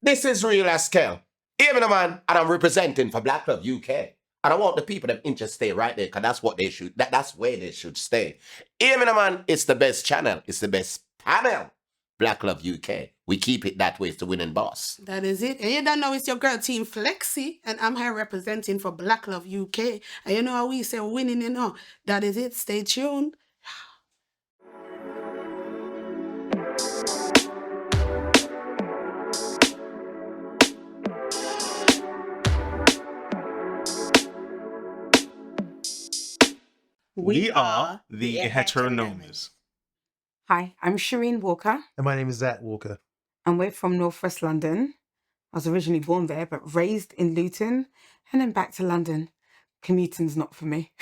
This is real as scale. Hear me, no, man, and I'm representing for Black Luv UK. And I want the people that interest stay right there, because that's what they should, that's where they should stay. Hear me, no, man, it's the best channel. It's the best panel. Black Luv UK. We keep it that way. It's the winning boss. That is it. And you don't know it's your girl Team Flexi, and I'm here representing for Black Luv UK. And you know how we say winning, you know. That is it. Stay tuned. We are the Heteronomas. Hi, I'm Shireen Walker, And my name is Zach Walker. and we're from Northwest London. I was originally born there, but raised in Luton, and then back to London. Commuting's not for me.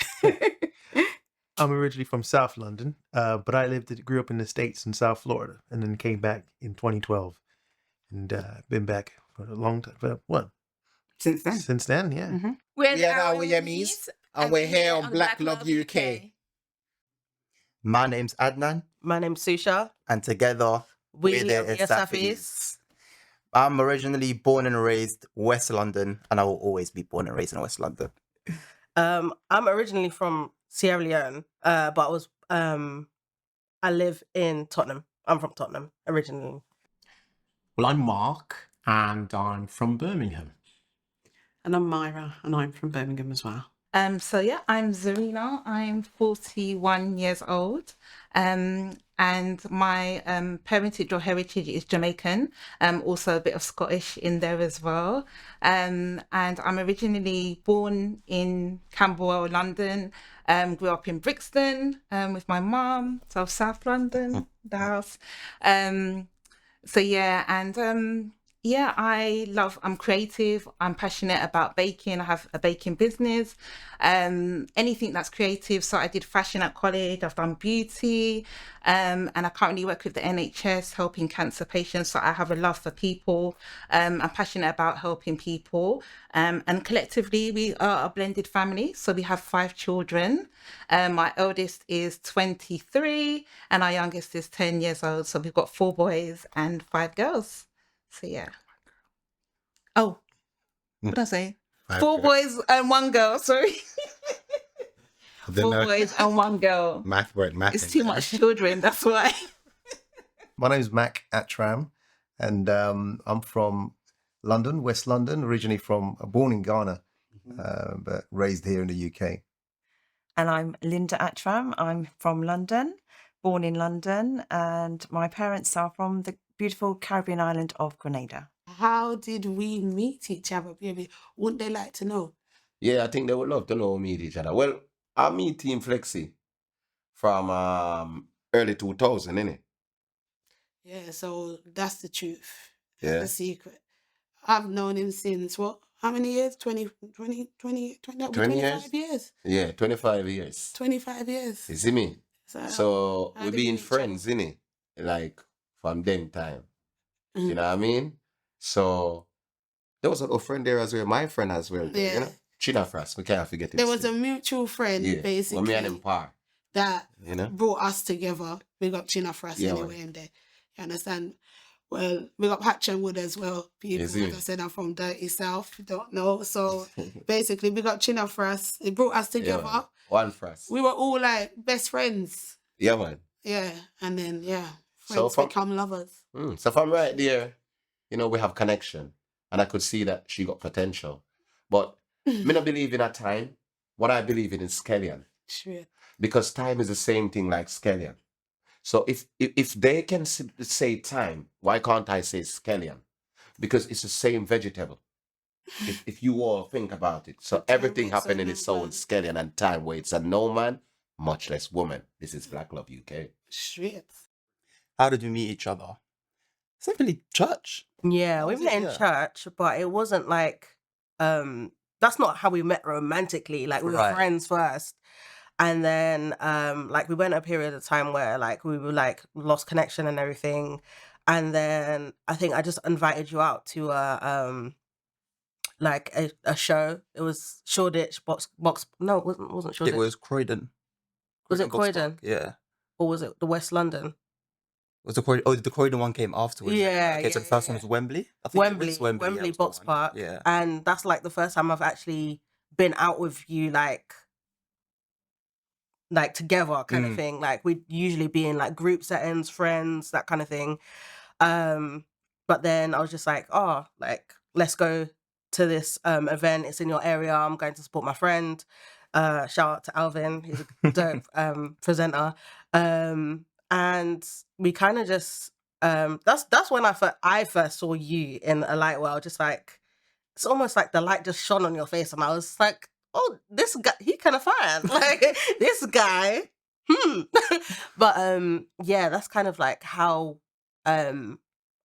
I'm originally from South London, but I grew up in the States in South Florida, and then came back in 2012, and been back for a long time. For what? Since then. Since then, yeah. Mm-hmm. We are now Williamies, and we're here on Black Luv UK. My name's Adnan, My name's Susha. and together We we're are the the Esafis. I'm originally born and raised West London, and I will always be born and raised in West London. I'm originally from Sierra Leone, but I live in Tottenham. I'm from Tottenham originally. Well, I'm Mark, and I'm from Birmingham. And I'm Myra, and I'm from Birmingham as well. So yeah, I'm Zarina. I'm 41 years old. And my parentage or heritage is Jamaican. Also a bit of Scottish in there as well. And I'm originally born in Camberwell, London. Grew up in Brixton with my mum, so South London, the house. So yeah, and yeah, I'm creative. I'm passionate about baking. I have a baking business. Anything that's creative. So I did fashion at college. I've done beauty. And I currently work with the NHS helping cancer patients. So I have a love for people. I'm passionate about helping people. And collectively, we are a blended family. So we have 5 children. My eldest is 23 and our youngest is 10 years old. So we've got 4 boys and 5 girls. So yeah. Oh, what did I say? 4 boys and 1 girl. Sorry. 4 boys and 1 girl. Math. It's too much children. That's why. My name's Mac Atram, and I'm from London, West London, originally born in Ghana, but raised here in the UK. And I'm Linda Atram. I'm from London, born in London, and my parents are from the beautiful Caribbean island of Grenada. How did we meet each other, baby? Wouldn't they like to know? Yeah, I think they would love to know meet each other. Well, I meet Team Flexi from early 2000, innit? Yeah, so that's the truth. Yeah. The secret. I've known him since what? How many years? 20 years? years. Yeah, 25 years. 25 years. You see me? So how we did been we meet each other? friends, innit? Like from them time. Mhm. You know what I mean? So there was a little friend there as well. My friend as well. Yeah. You know? China Frost. We can't forget it. There was a mutual friend, yeah. basically, When me and him par. that You know? brought us together. We got China Frost Yeah, anyway in there. You understand? Well, we got Patch and Wood as well. People, Yes, like yeah. I said, I'm from Dirty South. Don't know. So basically, we got China Frost. It brought us Yeah, together. man. One Frost. We were all like best friends. Yeah, man. Yeah. And then, So friends from- become lovers. So from right there, you know, we have connection. And I could see that she got potential. But me not believe in a time. What I believe in is scallion. Sure. Because time is the same thing like scallion. So if they can say time, why can't I say scallion? Because it's the same vegetable. if you all think about it. So But time everything waits on happened in no its own man. scallion, and time waits on no man, much less woman. This is Black Luv UK. Straight. How did we meet each other? Simply church. Yeah, we was met it? in Yeah. church, but it wasn't like that's not how we met romantically. Like we were Right. friends first. And then like we went a period of time where like we were like lost connection and everything. And then I think I just invited you out to like a show. It was Shoreditch box no, it wasn't Shoreditch. It was Croydon. Was it Box Park, Croydon? Yeah. Or was it the West London? Was the Croydon? Oh, the Croydon one came afterwards. Yeah, Okay, so yeah, the first yeah. one was Wembley. I think it was Wembley yeah, was the Box one. Park. Yeah. And that's like the first time I've actually been out with you, like together kind of thing. Like we'd usually be in like group settings, friends, that kind of thing. But then I was just like, oh, like let's go to this event. It's in your area. I'm going to support my friend. Shout out to Alvin. He's a dope presenter. And we kind of just that's when I first saw you in a light world. Just like it's almost like the light just shone on your face, and I was like, oh, this guy, he kind of fine. Like this guy. But yeah, that's kind of like how I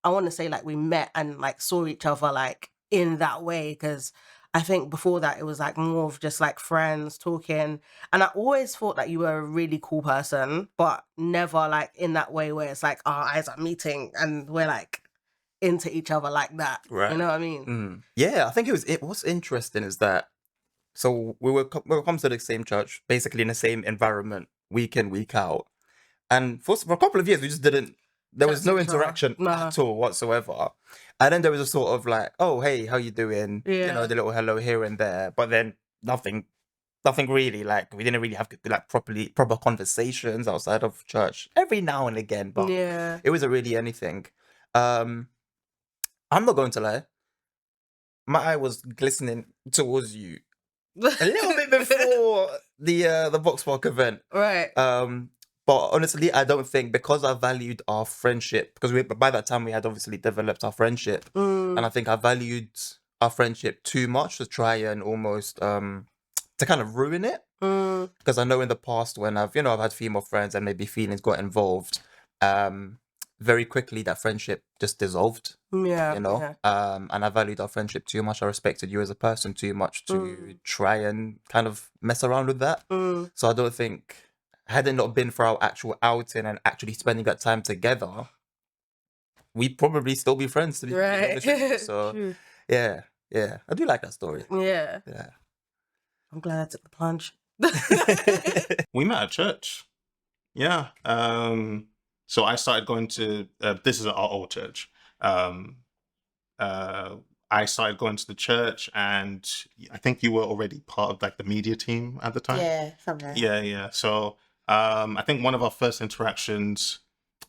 want to say like we met and like saw each other like in that way, because I think before that it was like more of just like friends talking, and I always thought that you were a really cool person, but never like in that way where it's like our eyes are meeting and we're like into each other like that. Right. You know what I mean? Yeah, I think what's interesting is that so we were come to the same church, basically in the same environment, week in, week out. And for a couple of years we just didn't there was no interaction at all whatsoever. And then there was a sort of like, oh hey, how you doing? You know, Yeah. the little hello here and there. But then nothing really, like we didn't really have like proper conversations outside of church every now and again, but Yeah. it wasn't really anything. I'm not going to lie, my eye was glistening towards you a little bit before the Vox Park event. Right. But honestly, I don't think, because I valued our friendship, because by that time we had obviously developed our friendship, and I think I valued our friendship too much to try and almost to kind of ruin it. Because I know in the past when I've had female friends and maybe feelings got involved, very quickly that friendship just dissolved. Yeah. You know, Yeah. and I valued our friendship too much. I respected you as a person too much to try and kind of mess around with that. So I don't think, had it not been for our actual outing and actually spending that time together, we'd probably still be friends, to be honest with you. So True. yeah, I do like that story. Yeah. Yeah. I'm glad I took the plunge. We met at church. Yeah. So I started going to this is our old church. I started going to the church, and I think you were already part of like the media team at the time. Yeah, something. Yeah. So I think one of our first interactions,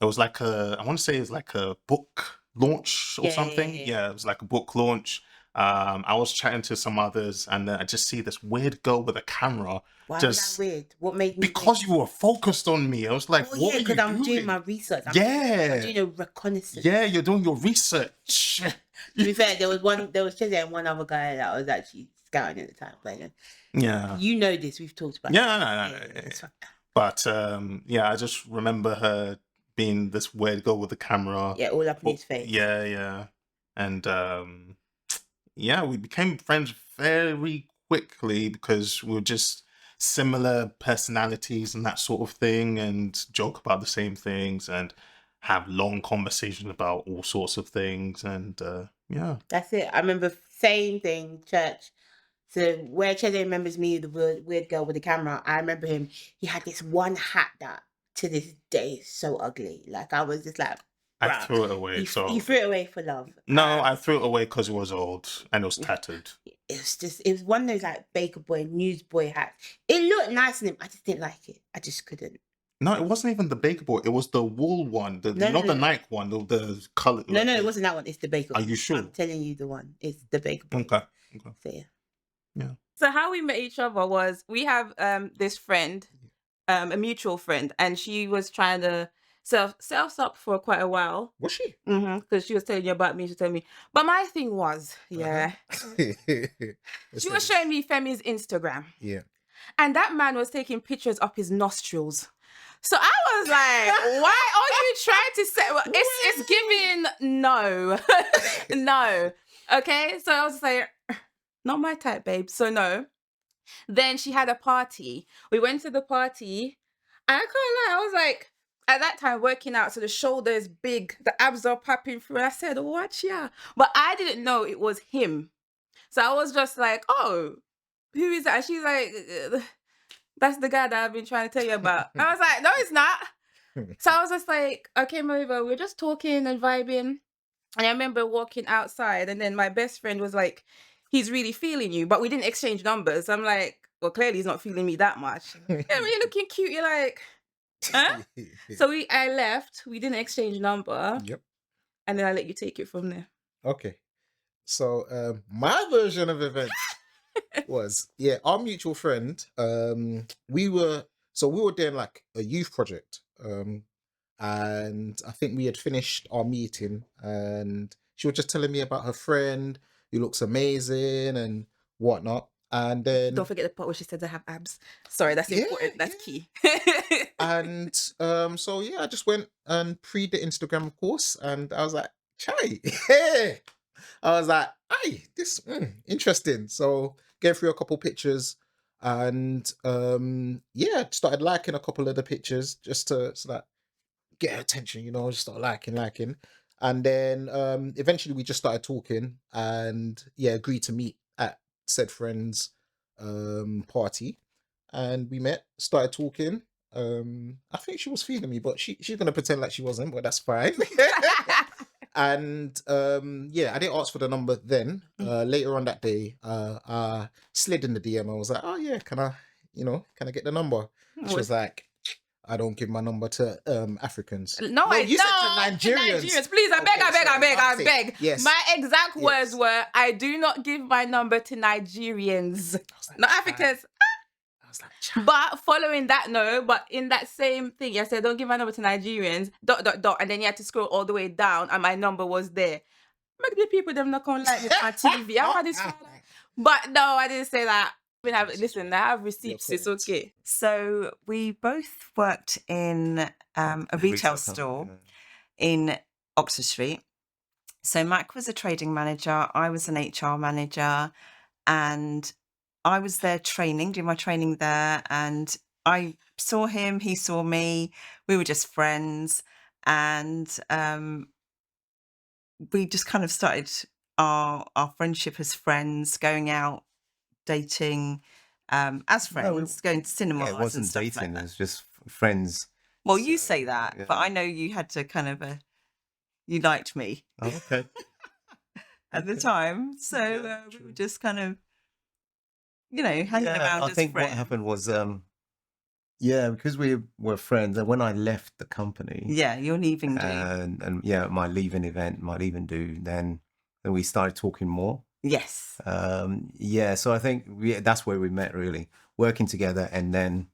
it was like I want to say it was like a book launch or something. Yeah, it was like a book launch. I was chatting to some others, and then I just see this weird girl with a camera. Why just was that weird? What made me? Because you were focused on me. I was like, Oh, what yeah, are because you I'm doing my research. I'm doing a reconnaissance. Yeah, you're doing your research. To be fair, there was Chizzy and one other guy that was actually scouting at the time playing. Yeah. You know this, we've talked about Yeah, it. no. It's fine. But yeah, I just remember her being this weird girl with a camera. Yeah, all up in his face. Yeah. And yeah, we became friends very quickly because we were just similar personalities and that sort of thing, and joke about the same things and have long conversations about all sorts of things. And yeah. That's it. I remember same thing, church. So where Cheze remembers me, the weird girl with the camera, I remember him. He had this one hat that to this day is so ugly. Like I was just like, I bruh. threw it away. He So threw it away for love. no, I threw it away because it was old and it was tattered. It was one of those like baker boy, newsboy hats. It looked nice on him. I just didn't like it. I just couldn't. No, it wasn't even the baker boy. It was the wool one, No, not no. the Nike one, the color. No, it wasn't that one. It's the baker. Are you sure? I'm telling you the one. It's the baker boy. Okay. So yeah. So how we met each other was we have this friend, a mutual friend, and she was trying to set us up for quite a while. Was she? Because she was telling you about me. She was telling me. But my thing was, she was showing me Femi's Instagram. Yeah. And that man was taking pictures up his nostrils. So I was like, why are you trying to say, well, it's giving no. No. Okay. So I was like, not my type, babe. So no. Then she had a party. We went to the party. And I can't lie. I was like, at that time, working out. So the shoulder is big. The abs are popping through. And I said, watch ya. But I didn't know it was him. So I was just like, oh, who is that? And she's like, that's the guy that I've been trying to tell you about. I was like, no, it's not. So I was just like, I came over, we were just talking and vibing. And I remember walking outside, and then my best friend was like, he's really feeling you, but we didn't exchange numbers. I'm like, well, clearly he's not feeling me that much. Yeah, when you're looking cute, you're like, huh? So I left, we didn't exchange number, Yep. and then I let you take it from there. Okay. So my version of events was our mutual friend. We were doing like a youth project. And I think we had finished our meeting, and she was just telling me about her friend who looks amazing and whatnot. And then Don't forget the part where she said I have abs. Sorry, that's important. That's key. and so I just went and pre the Instagram course, and I was like, chai, hey. I was like, hey, this interesting. So gave through a couple pictures, and started liking a couple of the pictures just to get her attention, just start liking. And then eventually we just started talking, and agreed to meet at said friend's party. And we met, started talking. I think she was feeling me, but she's gonna pretend like she wasn't, but that's fine. And I didn't ask for the number then. Later on that day, I slid in the DM. I was like, oh yeah, can I get the number? She was like, I don't give my number to Africans. No, you said to Nigerians. Please, I beg. Yes. My exact words were, I do not give my number to Nigerians. Not Africans. I was like, but following that, but in that same thing, I said, don't give my number to Nigerians, ... And then you had to scroll all the way down, and my number was there. Make the people them not come like this on TV. I had this, but no, I didn't say that. Listen, I have receipts. It's okay. So we both worked in a retail store in Oxford Street. So Mac was a trading manager. I was an HR manager, and I was there doing my training there. And I saw him, he saw me. We were just friends, and we just kind of started our friendship as friends, going out, dating. As friends, going to cinema. It wasn't dating, it was just friends. Well, you say that, but I know you had to kind of you liked me. Oh, okay. At the time, so we were just kind of hanging around. I as think friends. what happened was because we were friends, and when I left the company, your leaving do, and my leaving event, my leaving do, then we started talking more. Yes. So I think that's where we met, really, working together and then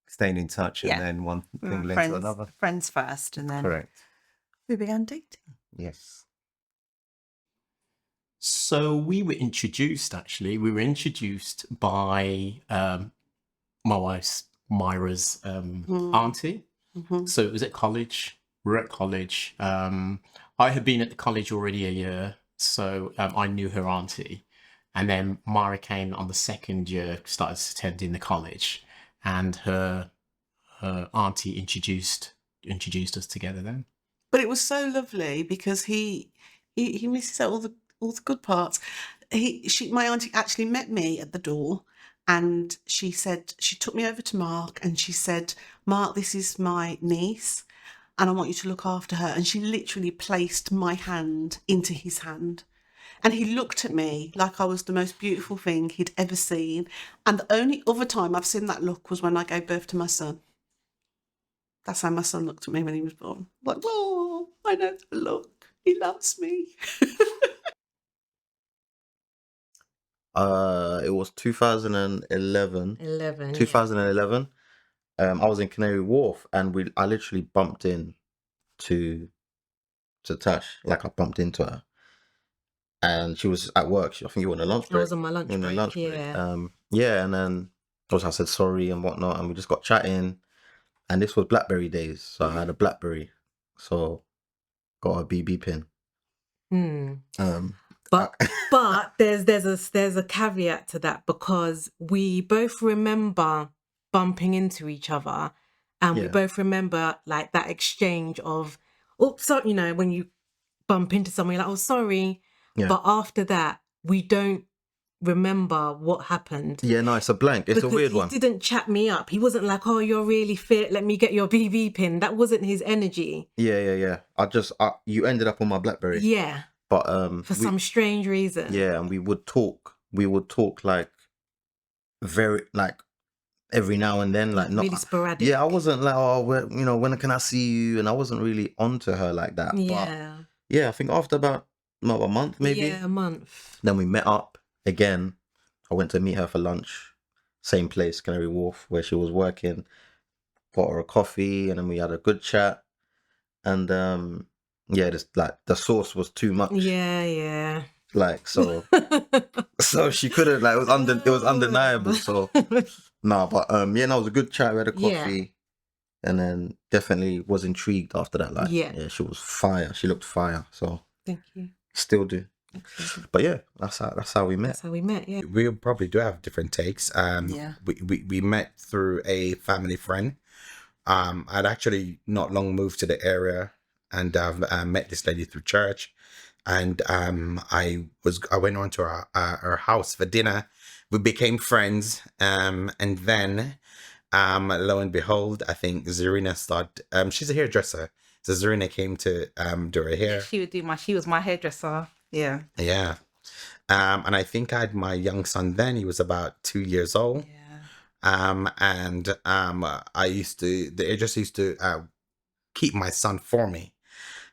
staying in touch, and then one thing led to another. Friends first, and then Correct. we began dating. Yes. So we were introduced, actually. We were introduced by my wife's, Myra's auntie. Mm-hmm. So it was at college. We were at college. I had been at the college already a year. So I knew her auntie, and then Mara came on the second year, started attending the college, and her auntie introduced us together then. But it was so lovely because he misses out all the good parts. My auntie actually met me at the door, and she said, she took me over to Mark, and she said, Mark, this is my niece, and I want you to look after her. And she literally placed my hand into his hand. And he looked at me like I was the most beautiful thing he'd ever seen. And the only other time I've seen that look was when I gave birth to my son. That's how my son looked at me when he was born. Like, oh, I know the look. He loves me. It was 2011. 2011. I was in Canary Wharf, and I literally bumped in to Tash. Like, I bumped into her, and she was at work. I think you were on a lunch break. I was on my lunch break. Yeah. And then I said sorry and whatnot, and we just got chatting. And this was BlackBerry days, so I had a BlackBerry, so got a BB pin. But there's a caveat to that, because we both remember bumping into each other, and we both remember like that exchange of, when you bump into someone, you're like, oh, sorry. But after that, we don't remember what happened. Yeah, no, it's a blank. It's a Because weird one. He didn't chat me up. He wasn't like, "Oh, you're really fit. Let me get your BB pin." That wasn't his energy. Yeah. You ended up on my BlackBerry. Yeah. But For some strange reason. Yeah, and we would talk. We would talk like very like every now and then, like not really sporadic. Yeah, I wasn't like, oh, when can I see you? And I wasn't really onto her like that. Yeah. But yeah, I think after about a month, maybe. Yeah, a month. Then we met up again. I went to meet her for lunch, same place, Canary Wharf, where she was working. Got her a coffee, and then we had a good chat. And yeah, just like the sauce was too much. Yeah. Like so she couldn't, like, it was undeniable. So no, but yeah, no, it was a good chat. We had a coffee, and then definitely was intrigued after that. Like, yeah, she was fire. She looked fire. So thank you. Still do. But yeah, that's how we met. That's how we met. Yeah, we probably do have different takes. We met through a family friend. I'd actually not long moved to the area, and I've met this lady through church, and I went on to her house for dinner. We became friends, and then lo and behold, I think Zarina started. She's a hairdresser, so Zarina came to do her hair. She was my hairdresser. Yeah. Yeah. And I think I had my young son then. He was about 2 years old. Yeah. And the hairdresser used to keep my son for me.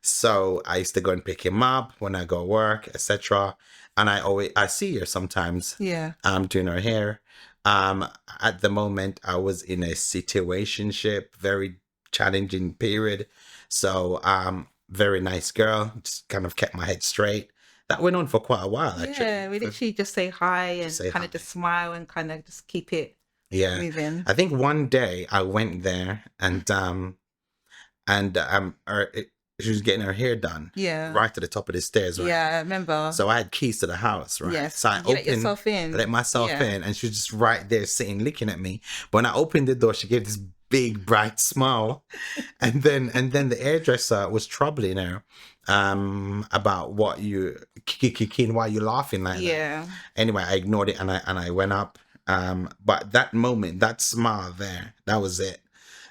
So I used to go and pick him up when I go work, etc. And I see her sometimes. Yeah. Doing her hair. At the moment I was in a situationship, very challenging period. So very nice girl, just kind of kept my head straight. That went on for quite a while, actually. Yeah, we literally just say hi and kind of just smile and kind of just keep it moving. I think one day I went there and she was getting her hair done. Yeah. Right to the top of the stairs, right? Yeah, I remember. So I had keys to the house, right? Yes. So I let myself in, and she was just right there sitting, looking at me. But when I opened the door, she gave this big bright smile, and then the hairdresser was troubling her about why you laughing like that. Anyway, I ignored it and I went up. But that moment, that smile there, that was it.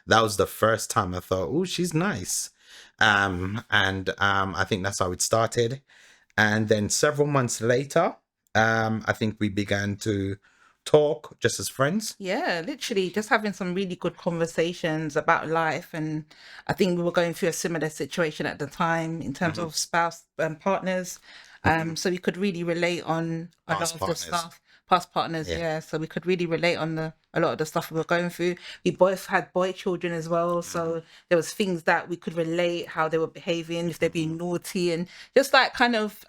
That was the first time I thought, oh, she's nice. I think that's how it started. And then several months later, I think we began to talk just as friends. Yeah, literally just having some really good conversations about life. And I think we were going through a similar situation at the time in terms of spouse and partners. So we could really relate on a lot of the stuff. Past partners, yeah. So we could really relate on a lot of the stuff we were going through. We both had boy children as well, so there was things that we could relate, how they were behaving, if they're being naughty, and just like kind of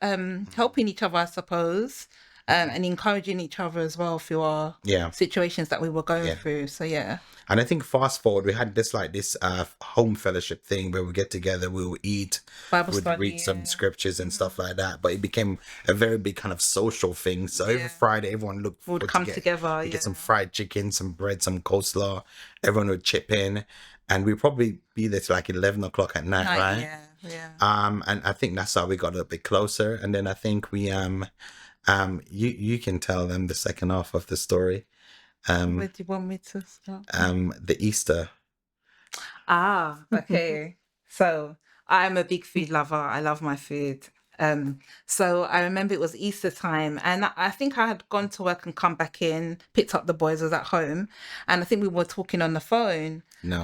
helping each other, I suppose, and encouraging each other as well through our situations that we were going through. So yeah. And I think fast forward, we had this home fellowship thing where we get together, we would eat, we'd read some scriptures and stuff like that. But it became a very big kind of social thing. So every Friday, everyone would come together. We'd get some fried chicken, some bread, some coleslaw. Everyone would chip in, and we'd probably be there till like 11 o'clock at night, right? Yeah. And I think that's how we got a bit closer. And then I think we you can tell them the second half of the story. Where do you want me to start? The Easter. Okay. So I'm a big food lover. I love my food. So I remember it was Easter time, and I think I had gone to work and come back in, picked up the boys, was at home, and I think we were talking on the phone. No.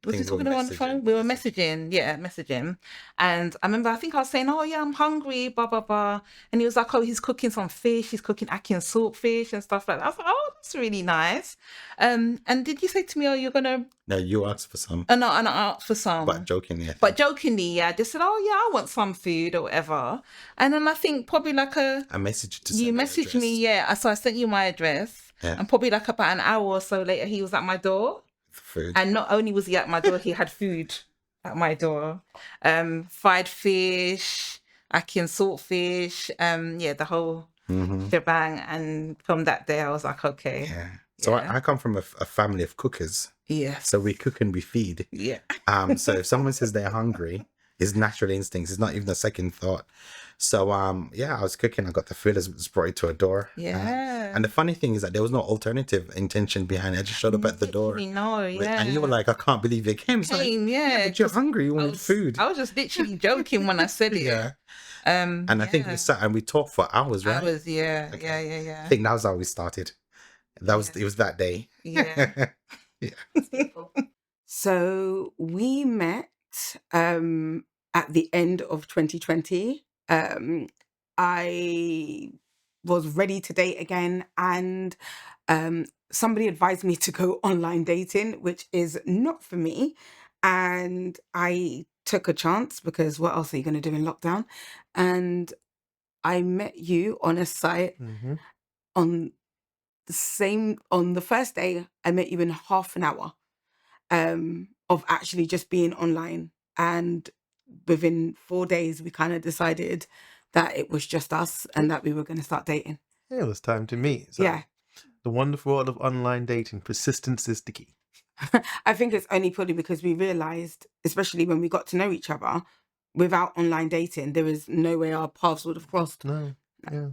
Was we talking on the phone? We were messaging. And I remember, I think I was saying, oh yeah, I'm hungry, blah, blah, blah. And he was like, oh, he's cooking some fish. He's cooking ackee and saltfish and stuff like that. I was like, oh, that's really nice. And did you say to me, oh, you're going to... No, you asked for some. No, and I asked for some. But jokingly. I just said, oh yeah, I want some food or whatever. And then I think probably like I messaged to you messaged me, so I sent you my address. Yeah. And probably like about an hour or so later, he was at my door. Food. And not only was he at my door, he had food at my door. Fried fish, ackee and saltfish, the whole shebang. And from that day, I was like, okay. Yeah. So I come from a family of cookers. Yeah. So we cook and we feed. Yeah. So if someone says they're hungry, his natural instincts. It's not even a second thought. So yeah, I was cooking. I got the food. I was brought it to a door. Yeah. And the funny thing is that there was no alternative intention behind it. I just showed up at the door. No, yeah. And you were like, I can't believe you came. It's like, yeah. but you're hungry. You wanted food. I was just literally joking when I said it. Yeah. And I think we sat and we talked for hours, right? Hours, yeah. I think that was how we started. It was that day. Yeah. So we met at the end of 2020. I was ready to date again, and somebody advised me to go online dating, which is not for me. And I took a chance because what else are you going to do in lockdown? And I met you on a site on the first day. I met you in half an hour of actually just being online. And within 4 days, we kind of decided that it was just us and that we were going to start dating. Yeah, it was time to meet. So Yeah. The wonderful world of online dating. Persistence is the key. I think it's only purely because we realised, especially when we got to know each other, without online dating, there is no way our paths would have crossed. No. Yeah.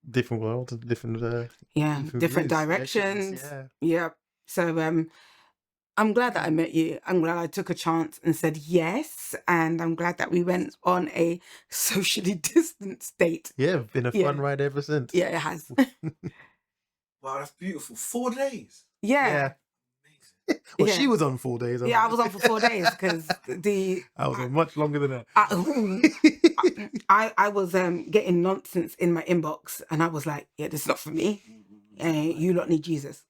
Different world, different different views, directions. Yeah. So I'm glad that I met you. I'm glad I took a chance and said yes, and I'm glad that we went on a socially distanced date. Yeah, been a fun ride ever since. Yeah, it has. Wow, that's beautiful. 4 days. Yeah. Well, she was on 4 days. Yeah, I was on for 4 days because I was on much longer than that. I was getting nonsense in my inbox, and I was like, "Yeah, this is not for me. You lot need Jesus."